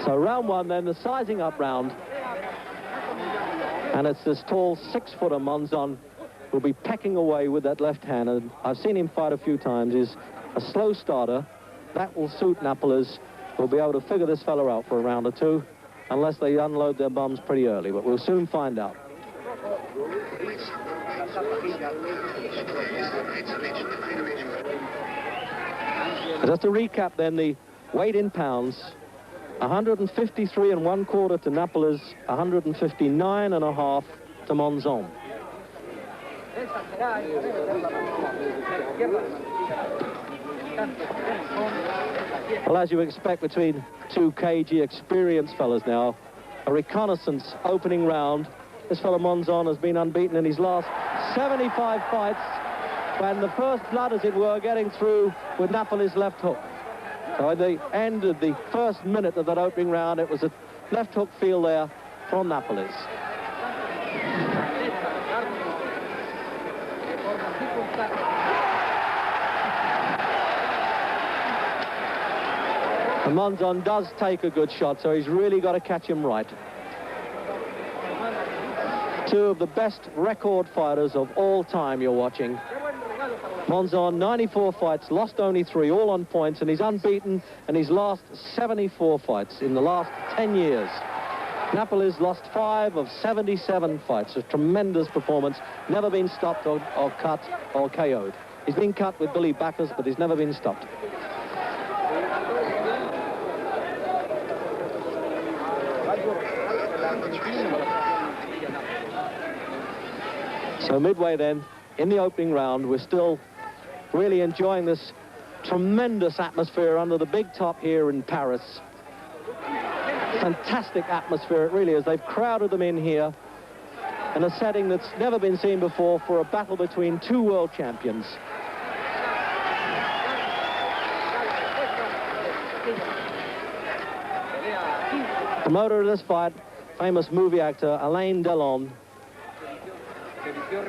So round one then, the sizing up round. And it's this tall 6-footer Monzon who'll be pecking away with that left hand. And I've seen him fight a few times. He's a slow starter. That will suit Napoles. We'll be able to figure this fella out for a round or two, unless they unload their bums pretty early, but we'll soon find out. Just to recap then, the weight in pounds, 153 1/4 to Napoles, 159 1/2 to Monzon. Well, as you expect between two cagey, experienced fellas now, a reconnaissance opening round. This fellow Monzon has been unbeaten in his last 75 fights, when the first blood, as it were, getting through with Napoles' left hook. So at the end of the first minute of that opening round, it was a left hook field there from Napoles. And Monzon does take a good shot, so he's really got to catch him right. Two of the best record fighters of all time you're watching. Monzon, 94 fights, lost only 3, all on points, and he's unbeaten in his last 74 fights in the last 10 years. Napoles lost 5 of 77 fights, a tremendous performance, never been stopped or cut or KO'd. He's been cut with Billy Backus, but he's never been stopped. So midway then, in the opening round, we're still really enjoying this tremendous atmosphere under the big top here in Paris. Fantastic atmosphere, it really is. They've crowded them in here in a setting that's never been seen before for a battle between two world champions. Promoter of this fight, famous movie actor Alain Delon.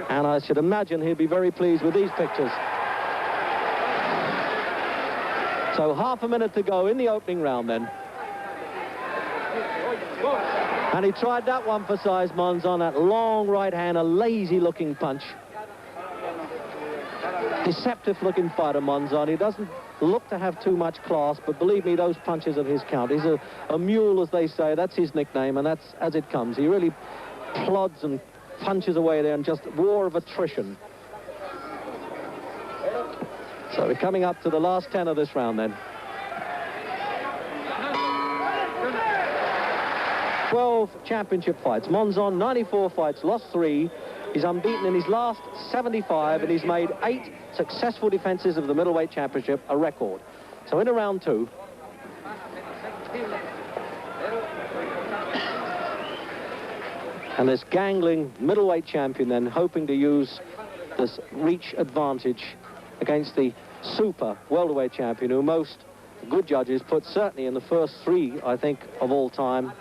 And I should imagine he'd be very pleased with these pictures. So half a minute to go in the opening round then. And he tried that one for size, Monzon, that long right hand, a lazy looking punch. Deceptive looking fighter, Monzon. He doesn't look to have too much class, but believe me, those punches of his count. He's a mule, as they say. That's his nickname, and that's as it comes. He really plods and punches away there and just war of attrition. So we're coming up to the last 10 of this round then. 12 championship fights. Monzon, 94 fights, lost 3. He's unbeaten in his last 75, and he's made 8 successful defenses of the middleweight championship, a record. So into round 2. And this gangling middleweight champion then hoping to use this reach advantage against the super welterweight champion, who most good judges put certainly in the first 3, I think, of all time.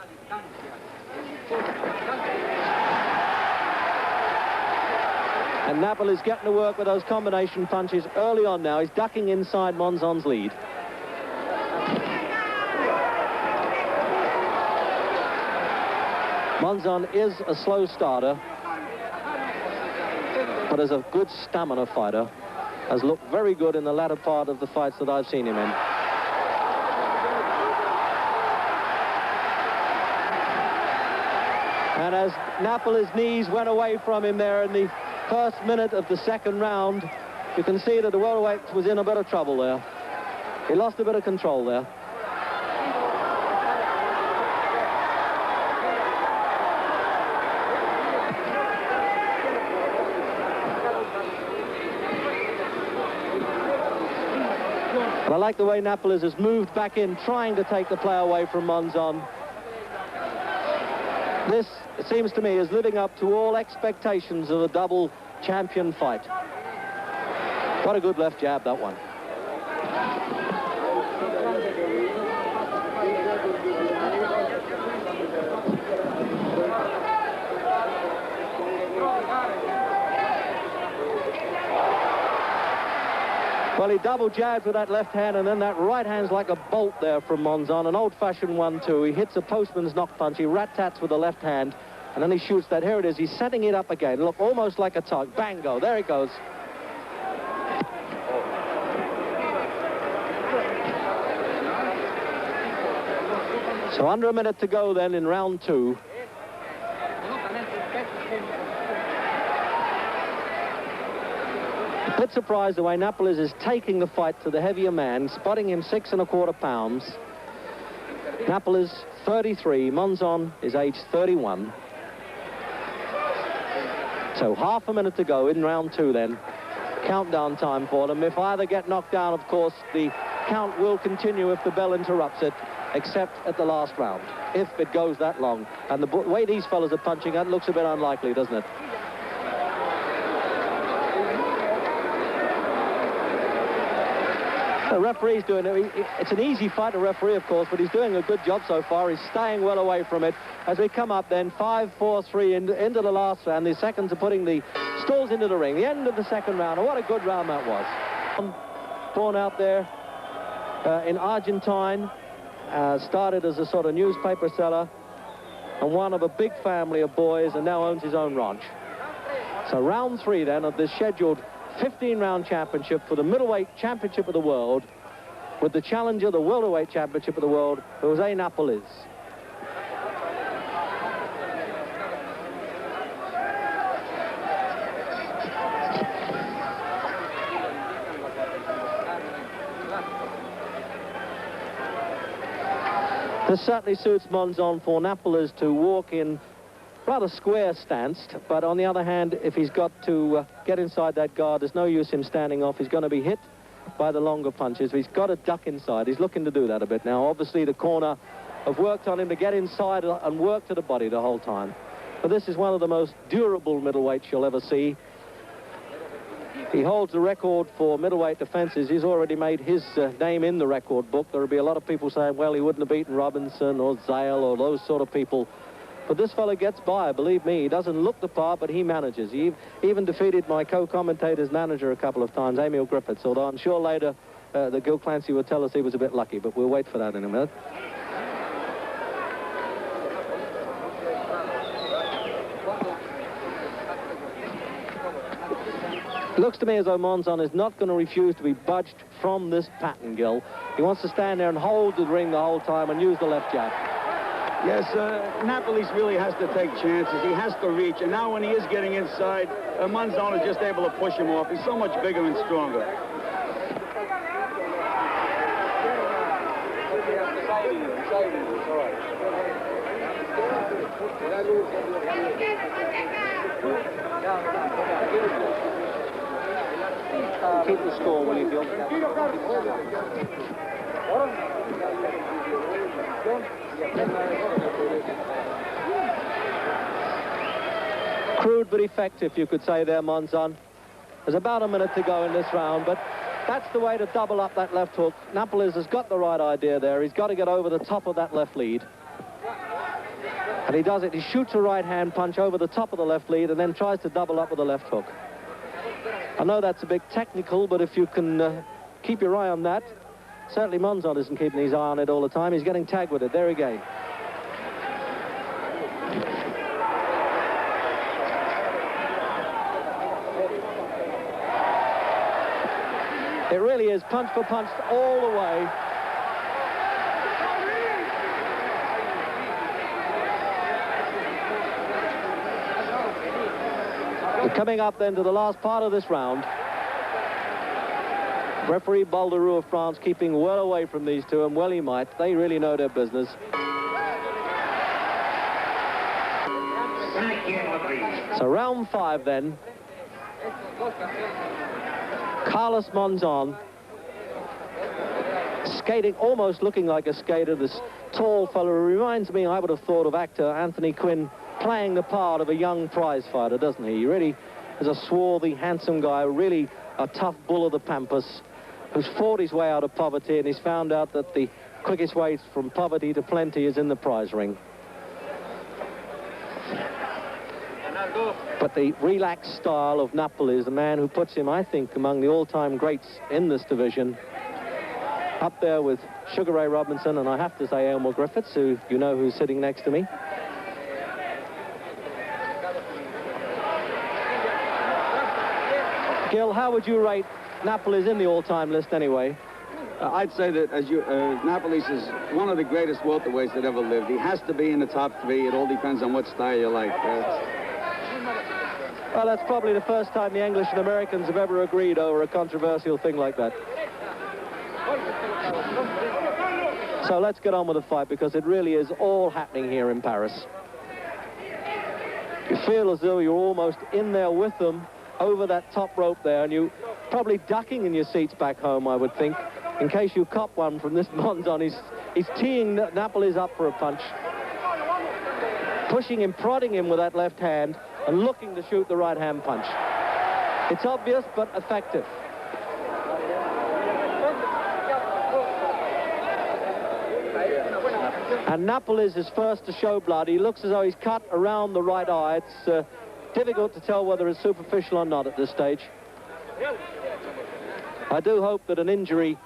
And Napoles is getting to work with those combination punches early on now. He's ducking inside Monzon's lead. Monzon is a slow starter, but is a good stamina fighter. Has looked very good in the latter part of the fights that I've seen him in. And as Napoles' knees went away from him there in the first minute of the second round, you can see that the welterweight was in a bit of trouble there. He lost a bit of control there. But I like the way Napoles has moved back in, trying to take the play away from Monzon. This, it seems to me, is living up to all expectations of a double champion fight. What a good left jab, that one. Well, he double jabs with that left hand, and then that right hand's like a bolt there from Monzon, an old-fashioned one, too. He hits a postman's knock punch. He rat-tats with the left hand, and then he shoots that. Here it is. He's setting it up again. Look, almost like a tug. Bango. There it goes. So under a minute to go then in round 2. A bit surprised the way Napoles is taking the fight to the heavier man, spotting him 6 1/4 pounds. Napoles 33, Monzon is aged 31. So half a minute to go in round 2 then. Countdown time for them. If either get knocked down, of course, the count will continue if the bell interrupts it, except at the last round, if it goes that long. And the way these fellas are punching, that looks a bit unlikely, doesn't it? The referee's doing it. It's an easy fight to referee, of course, but he's doing a good job so far. He's staying well away from it. As we come up then, 5-4-3 into the last round. The seconds are putting the stalls into the ring. The end of the second round. And what a good round that was. Born out there in Argentine. Started as a sort of newspaper seller and one of a big family of boys, and now owns his own ranch. So round 3 then of this scheduled 15-round championship for the middleweight championship of the world, with the challenger, the welterweight championship of the world, Jose Napoles. This certainly suits Monzon for Napoles to walk in rather square stance, but on the other hand, if he's got to get inside that guard, there's no use him standing off. He's going to be hit by the longer punches. He's got to duck inside. He's looking to do that a bit now. Obviously, the corner have worked on him to get inside and work to the body the whole time. But this is one of the most durable middleweights you'll ever see. He holds the record for middleweight defenses. He's already made his name in the record book. There will be a lot of people saying, well, he wouldn't have beaten Robinson or Zale or those sort of people. But this fellow gets by, believe me. He doesn't look the part, but he manages. He even defeated my co-commentator's manager a couple of times, Emil Griffiths, although I'm sure later the Gil Clancy would tell us he was a bit lucky, but we'll wait for that in a minute. Looks to me as though Monzon is not going to refuse to be budged from this pattern, Gil. He wants to stand there and hold the ring the whole time and use the left jab. Yes, Napoles really has to take chances. He has to reach. And now when he is getting inside, Monzon is just able to push him off. He's so much bigger and stronger. Keep the score, will you, Gil? Crude but effective, you could say there, Monzon. There's about a minute to go in this round, but that's the way to double up that left hook. Napoles has got the right idea there. He's got to get over the top of that left lead. And he does it. He shoots a right-hand punch over the top of the left lead and then tries to double up with the left hook. I know that's a bit technical, but if you can keep your eye on that. Certainly Monzon isn't keeping his eye on it all the time. He's getting tagged with it. There he goes. It really is punch for punch all the way. We're coming up then to the last part of this round. Referee Balderou of France keeping well away from these two, and well he might. They really know their business. So round 5 then. Carlos Monzon, skating, almost looking like a skater. This tall fellow reminds me, I would have thought, of actor Anthony Quinn playing the part of a young prize fighter, doesn't he? He really is a swarthy, handsome guy, really a tough bull of the pampas, who's fought his way out of poverty, and he's found out that the quickest way from poverty to plenty is in the prize ring. But the relaxed style of Napoles, the man who puts him, I think, among the all-time greats in this division, up there with Sugar Ray Robinson, and I have to say Elmer Griffiths, who you know who's sitting next to me. Gil, how would you rate Napoles in the all-time list anyway? I'd say that Napoles is one of the greatest welterweights that ever lived. He has to be in the top 3. It all depends on what style you like. Well, that's probably the first time the English and Americans have ever agreed over a controversial thing like that. So let's get on with the fight, because it really is all happening here in Paris. You feel as though you're almost in there with them over that top rope there, and you're probably ducking in your seats back home, I would think, in case you cop one from this Monzon. He's teeing Napoles up for a punch, pushing him, prodding him with that left hand, and looking to shoot the right-hand punch. It's obvious, but effective. And Napoles is first to show blood. He looks as though he's cut around the right eye. It's difficult to tell whether it's superficial or not at this stage. I do hope that an injury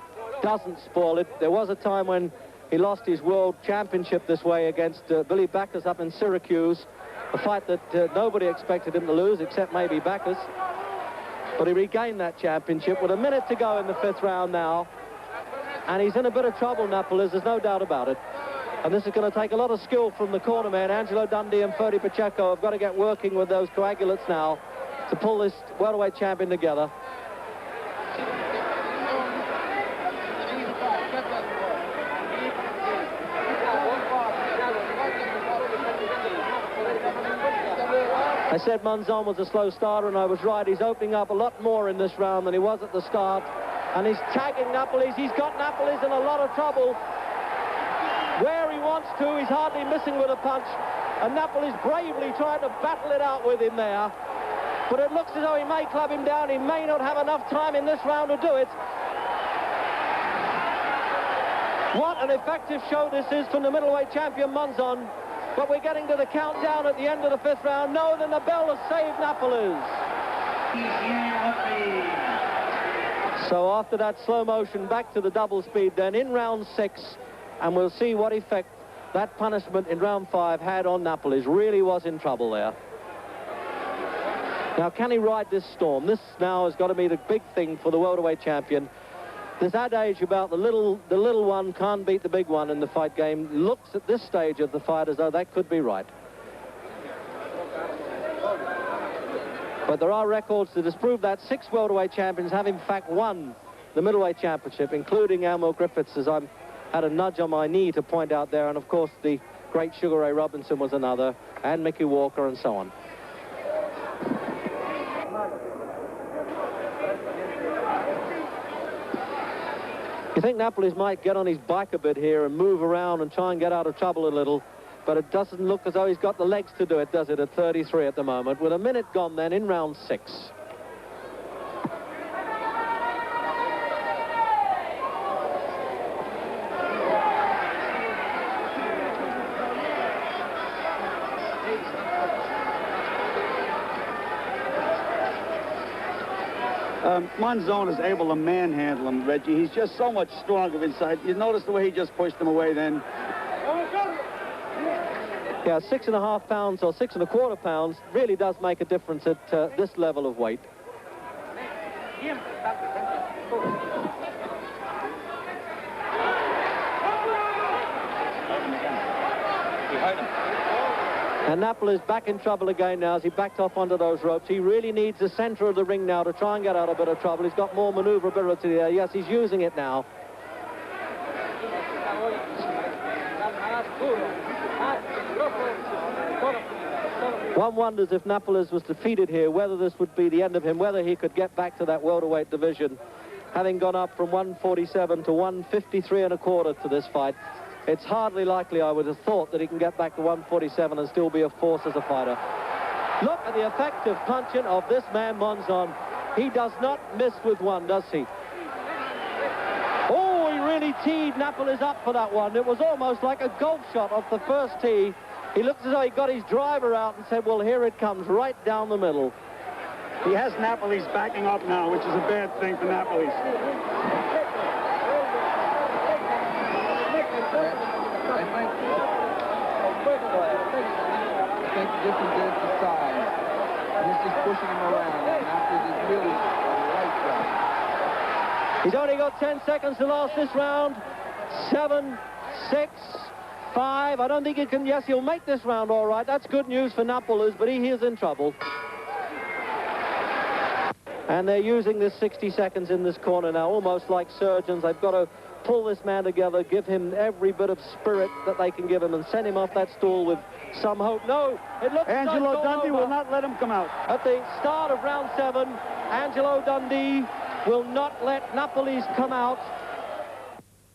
doesn't spoil it. There was a time when he lost his world championship this way against Billy Backus up in Syracuse, a fight that nobody expected him to lose except maybe Backus. But he regained that championship with a minute to go in the 5th round now. And he's in a bit of trouble, Napoles, there's no doubt about it. And this is going to take a lot of skill from the corner man. Angelo Dundee and Ferdy Pacheco have got to get working with those coagulates now to pull this welterweight champion together. I said Monzon was a slow starter, and I was right. He's opening up a lot more in this round than he was at the start. And he's tagging Napoles. He's got Napoles in a lot of trouble. Where he wants to, he's hardly missing with a punch. And Napoles bravely trying to battle it out with him there. But it looks as though he may club him down. He may not have enough time in this round to do it. What an effective show this is from the middleweight champion Monzon. But we're getting to the countdown at the end of the 5th round. No, then the bell has saved Napoles. So after that slow motion, back to the double speed then in round 6. And we'll see what effect that punishment in round 5 had on Napoles. Really was in trouble there. Now, can he ride this storm? This now has got to be the big thing for the welterweight champion. This adage about the little one can't beat the big one in the fight game looks at this stage of the fight as though that could be right. But there are records to disprove that. 6 welterweight champions have in fact won the middleweight championship, including Elmer Griffiths, as I'm had a nudge on my knee to point out there, and of course the great Sugar Ray Robinson was another, and Mickey Walker, and so on. You think Napoles might get on his bike a bit here and move around and try and get out of trouble a little, but it doesn't look as though he's got the legs to do it, does it, at 33 at the moment, with a minute gone then in round 6. Monzon is able to manhandle him, Reggie. He's just so much stronger inside. You notice the way he just pushed him away then? Yeah, 6.5 pounds or 6.25 pounds really does make a difference at this level of weight. And Napoles back in trouble again now as he backed off onto those ropes. He really needs the center of the ring now to try and get out of a bit of trouble. He's got more maneuverability there. Yes, he's using it now. One wonders if Napoles was defeated here, whether this would be the end of him, whether he could get back to that welterweight division, having gone up from 147 to 153.25 to this fight. It's hardly likely, I would have thought, that he can get back to 147 and still be a force as a fighter. Look at the effective punching of this man, Monzon. He does not miss with one, does he? Oh, he really teed Napoles up for that one. It was almost like a golf shot off the first tee. He looked as though he got his driver out and said, well, here it comes, right down the middle. He has Napoles backing up now, which is a bad thing for Napoles. I think the difference is the size. He's just pushing him around. Napoles is really right side. He's only got 10 seconds to last this round. 7, 6, 5. I don't think he can. Yes, he'll make this round all right. That's good news for Napoles, but he is in trouble. And they're using this 60 seconds in this corner now, almost like surgeons. They've got to pull this man together, give him every bit of spirit that they can give him, and send him off that stool with some hope. No, it looks like Angelo Dundee will not let him come out. At the start of round 7, Angelo Dundee will not let Napoles come out.